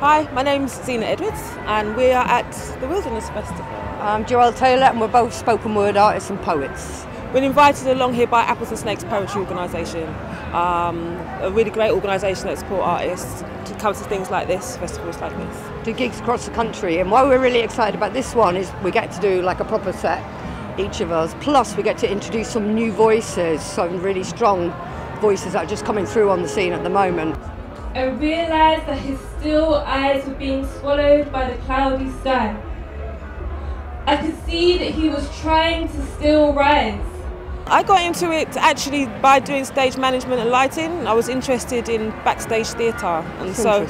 Hi, my name's Zena and we are at the Wilderness Festival. I'm Joelle and we're both spoken word artists and poets. We're invited along here by Apples and Snakes Poetry Organisation, a really great organisation that support artists to come to things like this, festivals like this. Do gigs across the country, and why we're really excited about this one is we get to do like a proper set, each of us, plus we get to introduce some new voices, some really strong voices that are just coming through on the scene at the moment. I realised that his still eyes were being swallowed by the cloudy sky. I could see that he was trying to still rise. I got into it actually by doing stage management and lighting. I was interested in backstage theatre, and so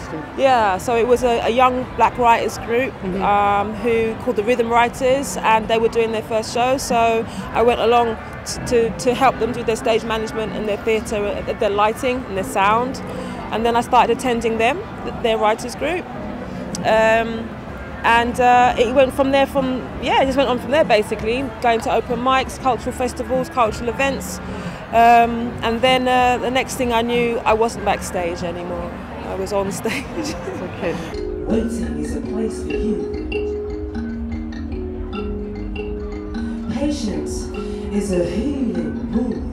it was a young black writers group who called the Rhythm Writers, and they were doing their first show. So I went along to help them do their stage management and their theatre, their lighting and their sound. And then I started attending their writers group, and it went from there. It just went on from there basically, going to open mics, cultural festivals, cultural events, and then the next thing I knew, I wasn't backstage anymore. I was on stage. Okay. Waiting is a place for you. Patience is a healing mood.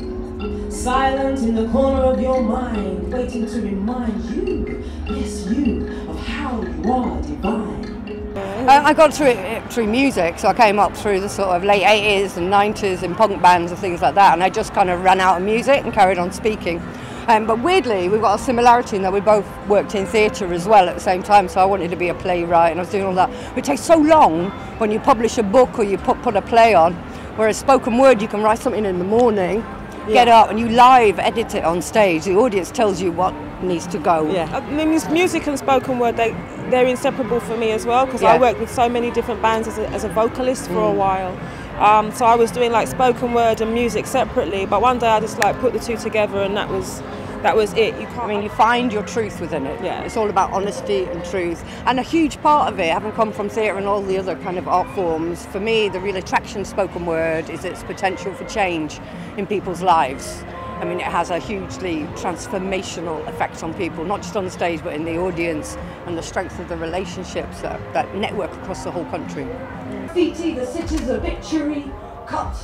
Silent in the corner of your mind, waiting to remind you, yes you, of how you are divine. I got through it through music, so I came up through the sort of late 80s and 90s in punk bands and things like that, and I just kind of ran out of music and carried on speaking. But weirdly, we've got a similarity in that we both worked in theatre as well at the same time, so I wanted to be a playwright and I was doing all that. But it takes so long when you publish a book or you put a play on, whereas spoken word you can write something in the morning, get up and you live edit it on stage. The audience tells you what needs to go. Yeah, I mean, music and spoken word, they're inseparable for me as well, because I worked with so many different bands as a vocalist for a while. So I was doing like spoken word and music separately, but one day I just like put the two together, and that was it. You find your truth within it. Yeah. It's all about honesty and truth. And a huge part of it, having come from theatre and all the other kind of art forms, for me, the real attraction of spoken word is its potential for change in people's lives. I mean, it has a hugely transformational effect on people, not just on the stage, but in the audience, and the strength of the relationships that network across the whole country. Graffiti, the city's obituary, cut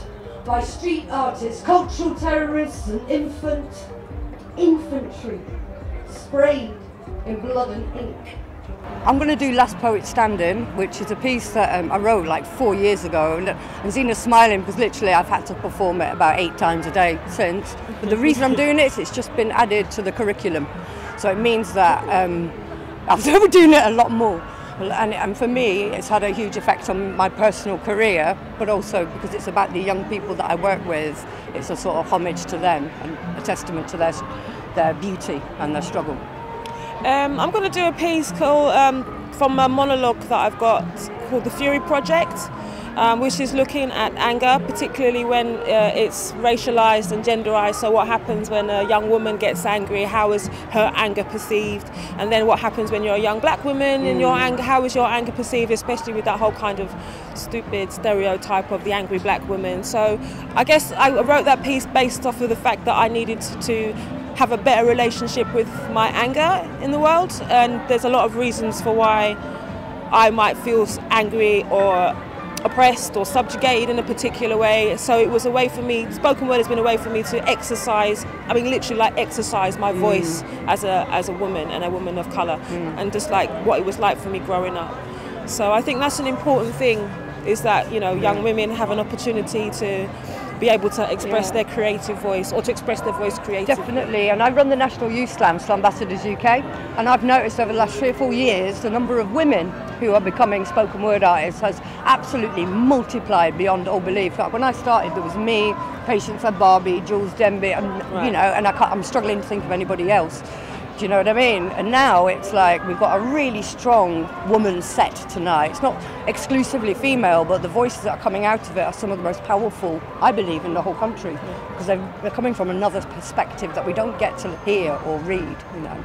by street artists, cultural terrorists and infantry, sprayed in blood and ink. I'm going to do Last Poet Standing, which is a piece that I wrote like 4 years ago, and Zena's smiling because literally I've had to perform it about 8 times a day since. But the reason I'm doing it is it's just been added to the curriculum, so it means that I'm doing it a lot more. And for me, it's had a huge effect on my personal career, but also because it's about the young people that I work with, it's a sort of homage to them and a testament to their beauty and their struggle. I'm going to do a piece called, from a monologue that I've got called The Fury Project, which is looking at anger, particularly when it's racialised and genderised. So what happens when a young woman gets angry, how is her anger perceived? And then what happens when you're a young black woman and your anger, how is your anger perceived, especially with that whole kind of stupid stereotype of the angry black woman. So I guess I wrote that piece based off of the fact that I needed to have a better relationship with my anger in the world, and there's a lot of reasons for why I might feel angry or oppressed or subjugated in a particular way. So it was a way for me, spoken word has been a way for me to exercise, I mean literally like exercise my voice as a woman and a woman of colour, and just like what it was like for me growing up. So I think that's an important thing, is that, you know, young women have an opportunity to be able to express their creative voice, or to express their voice creatively. Definitely, and I run the National Youth Slam, Ambassadors UK, and I've noticed over the last 3 or 4 years the number of women who are becoming spoken word artists has absolutely multiplied beyond all belief. Like when I started, there was me, Patience and Barbie, Jules Denby, and you know, and I'm struggling to think of anybody else. Do you know what I mean? And now it's like we've got a really strong woman set tonight. It's not exclusively female, but the voices that are coming out of it are some of the most powerful, I believe, in the whole country, because they're coming from another perspective that we don't get to hear or read, you know.